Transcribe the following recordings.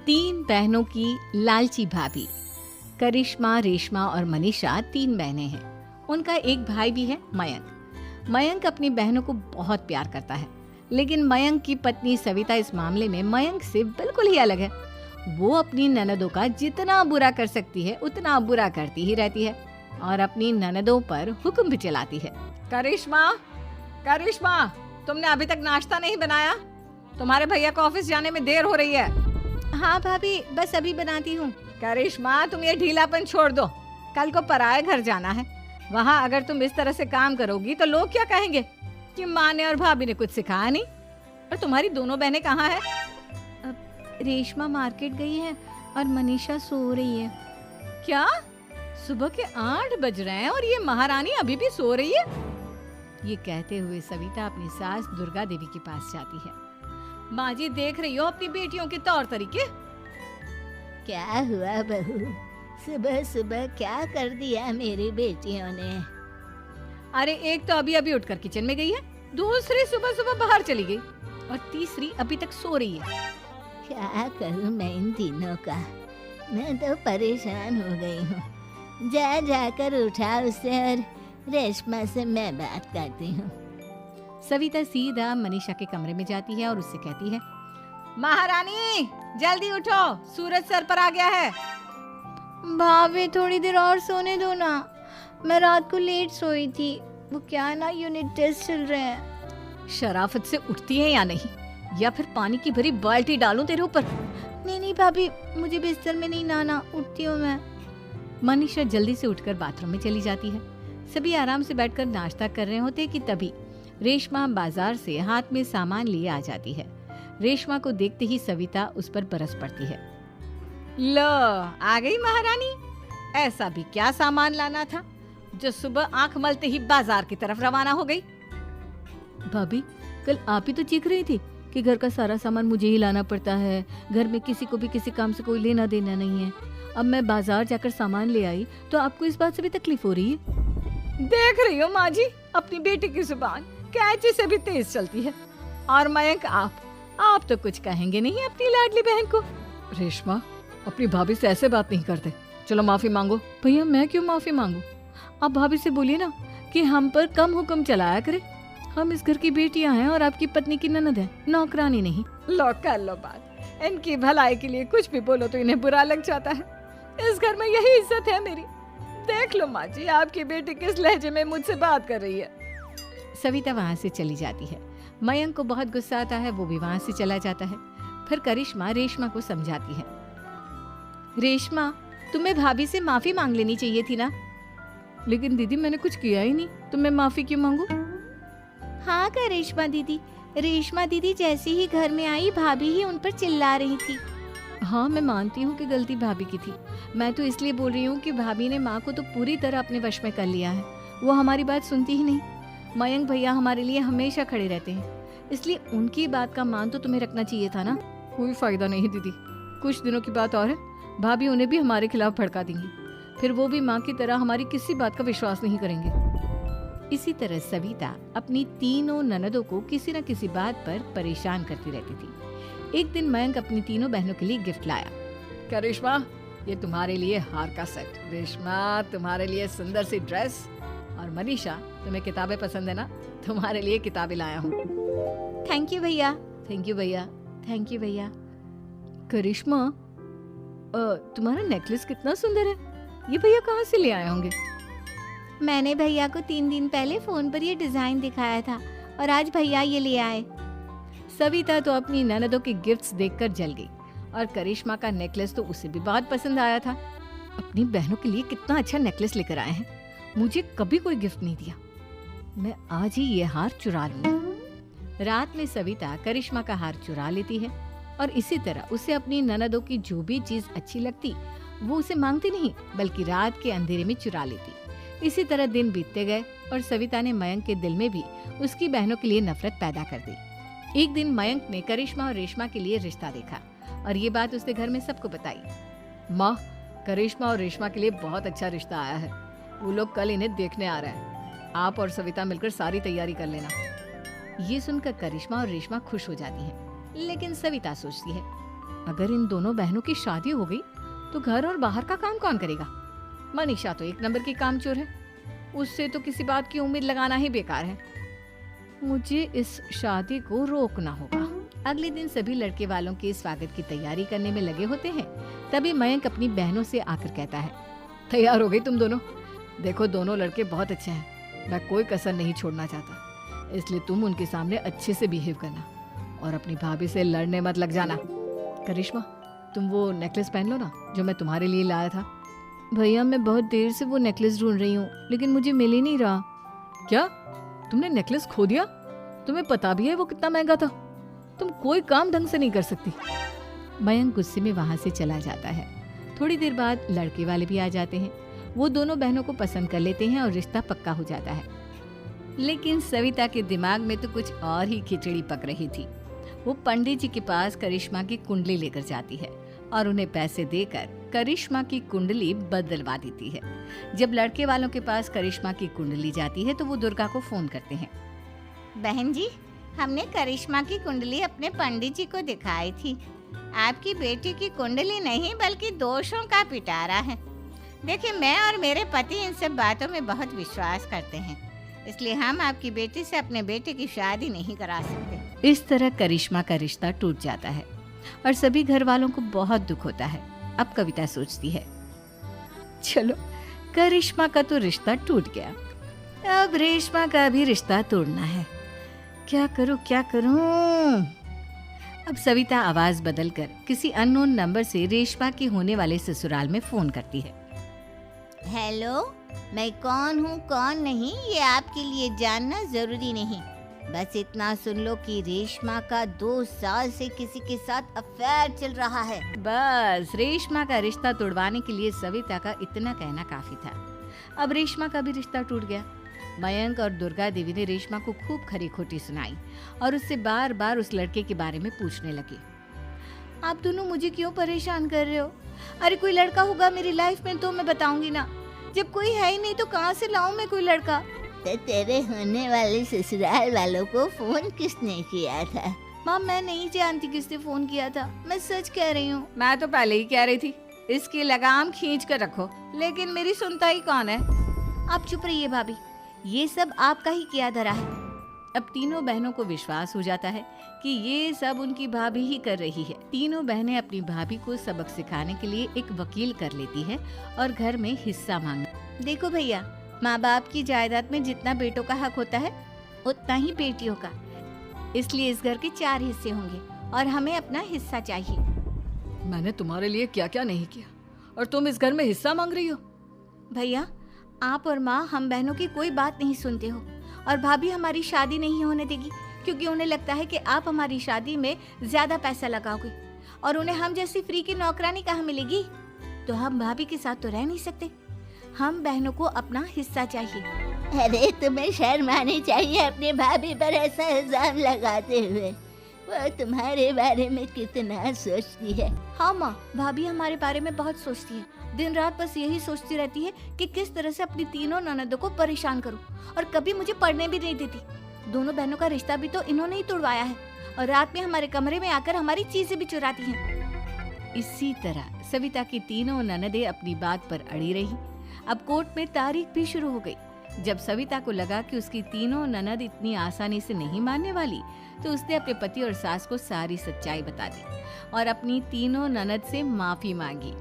तीन बहनों की लालची भाभी। करिश्मा, रेशमा और मनीषा तीन बहनें हैं। उनका एक भाई भी है, मयंक। मयंक अपनी बहनों को बहुत प्यार करता है, लेकिन मयंक की पत्नी सविता इस मामले में मयंक से बिल्कुल ही अलग है। वो अपनी ननदों का जितना बुरा कर सकती है उतना बुरा करती ही रहती है और अपनी ननदों पर हुक्म भी चलाती है। करिश्मा, करिश्मा, तुमने अभी तक नाश्ता नहीं बनाया? तुम्हारे भैया को ऑफिस जाने में देर हो रही है। हाँ भाभी, बस अभी बनाती हूँ। करिश्मा, तुम ये ढीलापन छोड़ दो। कल को पराये घर जाना है। वहाँ अगर तुम इस तरह से काम करोगी तो लोग क्या कहेंगे कि माँ ने और भाभी ने कुछ सिखाया नहीं। और तुम्हारी दोनों बहनें कहाँ हैं? रेशमा मार्केट गई है और मनीषा सो रही है। क्या? सुबह के 8 बज रहे हैं और ये महारानी अभी भी सो रही है? ये कहते हुए सविता अपनी सास दुर्गा देवी के पास जाती है। माँ जी, देख रही हो अपनी बेटियों के तौर तरीके? क्या हुआ बहू, सुबह सुबह क्या कर दिया मेरी बेटियों ने? अरे एक तो अभी अभी उठकर किचन में गई है, दूसरी सुबह सुबह बाहर चली गई और तीसरी अभी तक सो रही है। क्या करूं मैं इन तीनों का, मैं तो परेशान हो गई हूँ। जा जाकर उठा उसे और रेशमा से मैं बात करती हूँ। सविता सीधा मनीषा के कमरे में जाती है और उससे कहती है, महारानी जल्दी उठो, सूरज सर पर आ गया है। भाभी थोड़ी देर और सोने दो ना, मैं रात को लेट सोई थी। वो क्या ना, यूनिट टेस्ट चल रहे हैं। शराफत से उठती है या नहीं, या फिर पानी की भरी बाल्टी डालूं तेरे ऊपर? नहीं भाभी, मुझे बिस्तर में नहीं नहाना, उठती हूँ मैं। मनीषा जल्दी से उठकर बाथरूम में चली जाती है। सभी आराम से बैठकर नाश्ता कर रहे होते कि तभी रेशमा बाजार से हाथ में सामान लिए आ जाती है। रेशमा को देखते ही सविता उस पर बरस पड़ती है। लो, आ गई महारानी। ऐसा भी क्या सामान लाना था जो सुबह आंख मलते ही बाजार की तरफ रवाना हो गई? भाभी, कल आप ही तो चीख रही थी कि घर का सारा सामान मुझे ही लाना पड़ता है, घर में किसी को भी किसी काम से कोई लेना देना नहीं है। अब मैं बाजार जाकर सामान ले आई तो आपको इस बात से भी तकलीफ हो रही है? देख रही हो माँ जी, अपनी बेटी की जुबान कैंची से भी तेज चलती है। और मयंक, आप तो कुछ कहेंगे नहीं अपनी लाडली बहन को। रेशमा, अपनी भाभी से ऐसे बात नहीं करते। चलो माफी मांगो। भैया, मैं क्यों माफी मांगू? आप भाभी से बोलिए ना कि हम पर कम हुक्म चलाया करे। हम इस घर की बेटियां हैं और आपकी पत्नी की ननद है, नौकरानी नहीं। लो कर लो बात। इनकी भलाई के लिए कुछ भी बोलो तो इन्हें बुरा लग जाता है। इस घर में यही इज्जत है मेरी। देख लो माँ जी, आपकी बेटी किस लहजे में मुझसे बात कर रही है। सविता वहाँ से चली जाती है। मयंक को बहुत गुस्सा आता है, वो भी वहाँ से चला जाता है। फिर करिश्मा रेशमा को समझाती है। रेशमा, तुम्हें भाभी से माफी मांग लेनी चाहिए थी ना। लेकिन दीदी, मैंने कुछ किया ही नहीं, तो मैं माफी क्यों मांगू? हाँ करिश्मा दीदी, रेशमा दीदी जैसे ही घर में आई भाभी ही उन पर चिल्ला रही थी। हाँ, मैं मानती हूँ कि गलती भाभी की थी। मैं तो इसलिए बोल रही हूँ कि भाभी ने माँ को तो पूरी तरह अपने वश में कर लिया है। वो हमारी बात सुनती ही नहीं। मयंक भैया हमारे लिए हमेशा खड़े रहते हैं, इसलिए उनकी बात का मान तो तुम्हें रखना चाहिए था ना। कोई फायदा नहीं दीदी, कुछ दिनों की बात और है, भाभी उन्हें भी हमारे खिलाफ भड़का देंगी। फिर वो भी माँ की तरह हमारी किसी बात का विश्वास नहीं करेंगे। इसी तरह सविता अपनी तीनों ननदों को किसी न किसी बात पर परेशान करती रहती थी। एक दिन मयंक अपनी तीनों बहनों के लिए गिफ्ट लाया। क्या रेशमा, ये तुम्हारे लिए हार का सेट। रेशमा, तुम्हारे लिए सुंदर सी ड्रेस। और मनीषा, तुम्हें किताबें पसंद है ना, तुम्हारे लिए किताबें लाया हूँ। थैंक यू भैया। थैंक यू भैया। थैंक यू भैया। करिश्मा, तुम्हारा नेकलेस कितना सुंदर है। ये भैया कहाँ से ले आए होंगे? मैंने भैया को 3 दिन पहले फोन पर ये डिजाइन दिखाया था और आज भैया ये ले आए। सविता तो अपनी ननदों के गिफ्ट्स देखकर जल गई और करिश्मा का नेकलेस तो उसे भी बहुत पसंद आया था। अपनी बहनों के लिए कितना अच्छा नेकलेस लेकर आए हैं, मुझे कभी कोई गिफ्ट नहीं दिया। मैं आज ही ये हार चुरा लूंगी। रात में सविता करिश्मा का हार चुरा लेती है और इसी तरह उसे अपनी ननदों की जो भी चीज अच्छी लगती वो उसे मांगती नहीं, बल्कि रात के अंधेरे में चुरा लेती। इसी तरह दिन बीतते गए और सविता ने मयंक के दिल में भी उसकी बहनों के लिए नफरत पैदा कर दी। एक दिन मयंक ने करिश्मा और रेशमा के लिए रिश्ता देखा और ये बात उसने घर में सबको बताई। माँ, करिश्मा और रेशमा के लिए बहुत अच्छा रिश्ता आया है। वो लोग कल इन्हें देखने आ रहे हैं। आप और सविता मिलकर सारी तैयारी कर लेना। ये सुनकर करिश्मा और रेशमा खुश हो जाती हैं, लेकिन सविता सोचती है, अगर इन दोनों बहनों की शादी हो गई तो घर और बाहर का काम कौन करेगा? मनीषा तो एक नंबर की कामचोर है, उससे तो किसी बात की उम्मीद लगाना ही बेकार है। मुझे इस शादी को रोकना होगा। अगले दिन सभी लड़के वालों के स्वागत की तैयारी करने में लगे होते हैं। तभी मयंक अपनी बहनों से आकर कहता है, तैयार हो गई तुम दोनों? देखो दोनों लड़के बहुत अच्छे हैं, मैं कोई कसर नहीं छोड़ना चाहता, इसलिए तुम उनके सामने अच्छे से बिहेव करना और अपनी भाभी से लड़ने मत लग जाना। करिश्मा, तुम वो नेकलेस पहन लो ना जो मैं तुम्हारे लिए लाया था। भैया मैं बहुत देर से वो नेकलेस ढूंढ रही हूँ, लेकिन मुझे मिल ही नहीं रहा। क्या तुमने नेकलेस खो दिया? तुम्हें पता भी है वो कितना महंगा था? तुम कोई काम ढंग से नहीं कर सकती। मयंक गुस्से में वहां से चला जाता है। थोड़ी देर बाद लड़के वाले भी आ जाते हैं। वो दोनों बहनों को पसंद कर लेते हैं और रिश्ता पक्का हो जाता है। लेकिन सविता के दिमाग में तो कुछ और ही खिचड़ी पक रही थी। वो पंडित जी के पास करिश्मा की कुंडली लेकर जाती है और उन्हें पैसे देकर करिश्मा की कुंडली बदलवा देती है। जब लड़के वालों के पास करिश्मा की कुंडली जाती है तो वो दुर्गा को फोन करते हैं। बहन जी, हमने करिश्मा की कुंडली अपने पंडित जी को दिखाई थी। आपकी बेटी की कुंडली नहीं बल्कि दोषों का पिटारा है। देखिए, मैं और मेरे पति इन सब बातों में बहुत विश्वास करते हैं, इसलिए हम आपकी बेटी से अपने बेटे की शादी नहीं करा सकते। इस तरह करिश्मा का रिश्ता टूट जाता है और सभी घर वालों को बहुत दुख होता है। अब कविता सोचती है, चलो करिश्मा का तो रिश्ता टूट गया, अब रेशमा का भी रिश्ता तोड़ना है। क्या करूं? अब सविता आवाज बदलकर किसी अननोन नंबर से रेशमा के होने वाले ससुराल में फोन करती है। हेलो, मैं कौन हूँ कौन नहीं ये आपके लिए जानना जरूरी नहीं। बस इतना सुन लो कि रेशमा का 2 साल से किसी के साथ अफेयर चल रहा है। बस रेशमा का रिश्ता तोड़वाने के लिए सविता का इतना कहना काफी था। अब रेशमा का भी रिश्ता टूट गया। मयंक और दुर्गा देवी ने रेशमा को खूब खरी खोटी सुनाई और उससे बार बार उस लड़के के बारे में पूछने लगे। आप दोनों मुझे क्यों परेशान कर रहे हो? अरे कोई लड़का होगा मेरी लाइफ में तो मैं बताऊंगी ना, जब कोई है ही नहीं तो कहाँ से लाऊं मैं कोई लड़का? तो तेरे होने वाले ससुराल वालों को फोन किसने किया था? माँ मैं नहीं जानती किसने फोन किया था, मैं सच कह रही हूँ। मैं तो पहले ही कह रही थी इसकी लगाम खींच कर रखो, लेकिन मेरी सुनता ही कौन है। आप चुप रहिए भाभी, ये सब आपका ही किया धरा है। अब तीनों बहनों को विश्वास हो जाता है कि ये सब उनकी भाभी ही कर रही है। तीनों बहनें अपनी भाभी को सबक सिखाने के लिए एक वकील कर लेती है और घर में हिस्सा मांगना। देखो भैया, माँ बाप की जायदाद में जितना बेटों का हक होता है उतना ही बेटियों का, इसलिए इस घर के 4 हिस्से होंगे और हमें अपना हिस्सा चाहिए। मैंने तुम्हारे लिए क्या क्या नहीं किया और तुम इस घर में हिस्सा मांग रही हो? भैया, आप और माँ हम बहनों की कोई बात नहीं सुनते हो और भाभी हमारी शादी नहीं होने देगी क्योंकि उन्हें लगता है कि आप हमारी शादी में ज्यादा पैसा लगाओगे और उन्हें हम जैसी फ्री की नौकरानी कहाँ मिलेगी। तो हम भाभी के साथ तो रह नहीं सकते, हम बहनों को अपना हिस्सा चाहिए। अरे तुम्हें शर्म आनी चाहिए अपने भाभी पर ऐसा इल्जाम लगाते हुए। वो तुम्हारे बारे में कितना सोचती है। हाँ माँ, भाभी हमारे बारे में बहुत सोचती है, दिन रात बस यही सोचती रहती है कि किस तरह से अपनी तीनों ननदों को परेशान करूं और कभी मुझे पढ़ने भी नहीं देती। दोनों बहनों का रिश्ता भी तो इन्होंने ही तोड़वाया है और रात में हमारे कमरे में आकर हमारी चीजें भी चुराती हैं। इसी तरह सविता की तीनों ननदें अपनी बात पर अड़ी रही। अब कोर्ट में तारीख भी शुरू हो गई। जब सविता को लगा कि उसकी तीनों ननद इतनी आसानी से नहीं मानने वाली, तो उसने अपने पति और सास को सारी सच्चाई बता दी और अपनी तीनों ननद से माफी मांगी।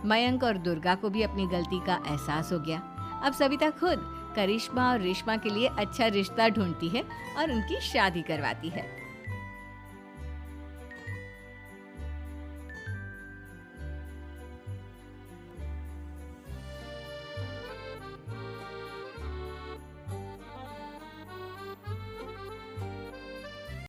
मयंक और दुर्गा को भी अपनी गलती का एहसास हो गया। अब सविता खुद करिश्मा और रेशमा के लिए अच्छा रिश्ता ढूंढती है और उनकी शादी करवाती है।